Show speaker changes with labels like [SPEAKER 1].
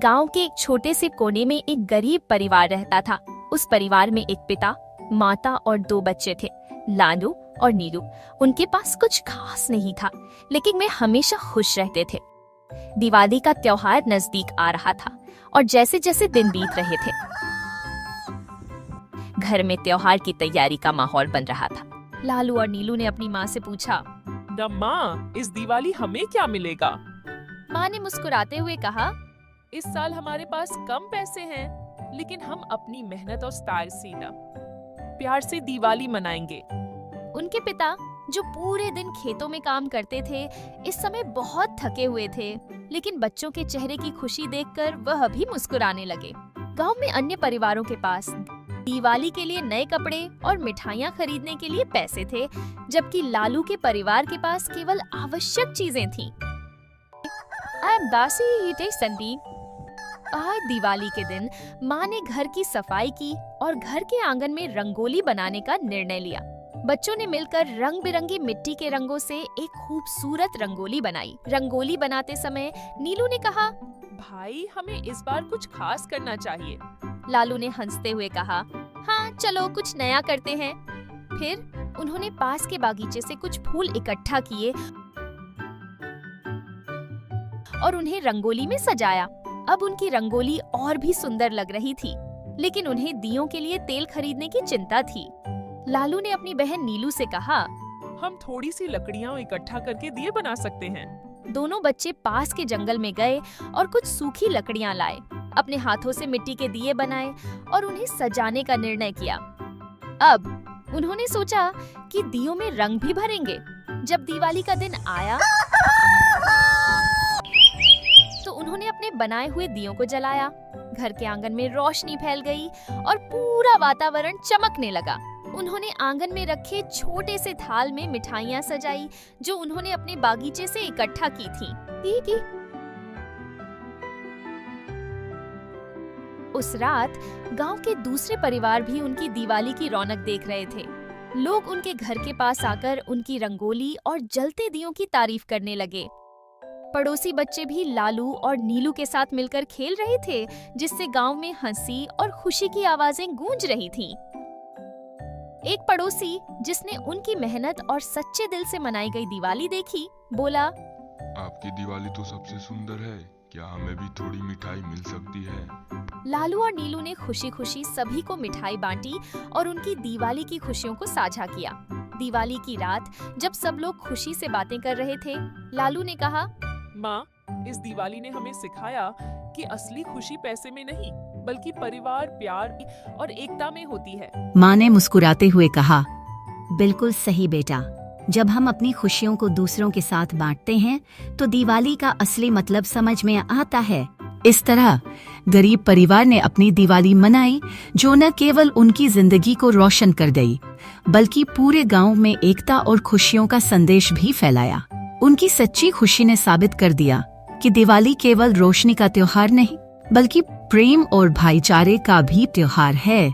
[SPEAKER 1] गांव के एक छोटे से कोने में एक गरीब परिवार रहता था। उस परिवार में एक पिता, माता और 2 बच्चे थे, लालू और नीलू। उनके पास कुछ खास नहीं था, लेकिन वे हमेशा खुश रहते थे। दिवाली का त्योहार नजदीक आ रहा था और जैसे जैसे दिन बीत रहे थे, घर में त्योहार की तैयारी का माहौल बन रहा था। लालू और नीलू ने अपनी माँ से पूछा,
[SPEAKER 2] माँ, इस दिवाली हमें क्या मिलेगा?
[SPEAKER 1] माँ ने मुस्कुराते हुए कहा,
[SPEAKER 2] इस साल हमारे पास कम पैसे हैं, लेकिन हम अपनी मेहनत और स्टाइल से ना प्यार से दिवाली मनाएंगे।
[SPEAKER 1] उनके पिता, जो पूरे दिन खेतों में काम करते थे, इस समय बहुत थके हुए थे, लेकिन बच्चों के चेहरे की खुशी देखकर वह भी मुस्कुराने लगे। गांव में अन्य परिवारों के पास दिवाली के लिए नए कपड़े और मिठाइयाँ खरीदने के लिए पैसे थे, जबकि लालू के परिवार के पास केवल आवश्यक चीजें थीं। आज दिवाली के दिन माँ ने घर की सफाई की और घर के आंगन में रंगोली बनाने का निर्णय लिया। बच्चों ने मिलकर रंग बिरंगी मिट्टी के रंगों से एक खूबसूरत रंगोली बनाई। रंगोली बनाते समय नीलू ने कहा,
[SPEAKER 2] भाई, हमें इस बार कुछ खास करना चाहिए।
[SPEAKER 1] लालू ने हंसते हुए कहा, हाँ चलो कुछ नया करते हैं। फिर उन्होंने पास के बागीचे से कुछ फूल इकट्ठा किए और उन्हें रंगोली में सजाया। अब उनकी रंगोली और भी सुंदर लग रही थी, लेकिन उन्हें दियों के लिए तेल खरीदने की चिंता थी। लालू ने अपनी बहन नीलू से कहा,
[SPEAKER 2] हम थोड़ी सी लकड़ियाँ इकट्ठा करके दिए बना सकते हैं।
[SPEAKER 1] दोनों बच्चे पास के जंगल में गए और कुछ सूखी लकड़ियाँ लाए, अपने हाथों से मिट्टी के दिए बनाए और उन्हें सजाने का निर्णय किया। अब उन्होंने सोचा कि दियों में रंग भी भरेंगे। जब दिवाली का दिन आया तो उन्होंने अपने बनाए हुए दियों को जलाया। घर के आंगन में रोशनी फैल गई और पूरा वातावरण चमकने लगा। उन्होंने आंगन में रखे छोटे से थाल में मिठाइयाँ सजाई, जो उन्होंने अपने बागीचे से इकट्ठा की थीं। उस रात गांव के दूसरे परिवार भी उनकी दिवाली की रौनक देख रहे थे। लोग उनके घर के पास आकर उनकी रंगोली और जलते दियों की तारीफ करने लगे। पड़ोसी बच्चे भी लालू और नीलू के साथ मिलकर खेल रहे थे, जिससे गांव में हंसी और खुशी की आवाजें गूंज रही थीं। एक पड़ोसी, जिसने उनकी मेहनत और सच्चे दिल से मनाई गई दिवाली देखी, बोला,
[SPEAKER 3] आपकी दिवाली तो सबसे सुंदर है, क्या हमें भी थोड़ी मिठाई मिल सकती है?
[SPEAKER 1] लालू और नीलू ने खुशी खुशी सभी को मिठाई बांटी और उनकी दिवाली की खुशियों को साझा किया। दिवाली की रात जब सब लोग खुशी से बातें कर रहे थे, लालू ने कहा,
[SPEAKER 2] माँ, इस दिवाली ने हमें सिखाया कि असली खुशी पैसे में नहीं, बल्कि परिवार, प्यार और एकता में होती है।
[SPEAKER 4] माँ ने मुस्कुराते हुए कहा, बिल्कुल सही बेटा। जब हम अपनी खुशियों को दूसरों के साथ बांटते हैं तो दिवाली का असली मतलब समझ में आता है। इस तरह गरीब परिवार ने अपनी दिवाली मनाई, जो न केवल उनकी जिंदगी को रोशन कर गई, बल्कि पूरे गांव में एकता और खुशियों का संदेश भी फैलाया। उनकी सच्ची खुशी ने साबित कर दिया कि दिवाली केवल रोशनी का त्योहार नहीं, बल्कि प्रेम और भाईचारे का भी त्योहार है।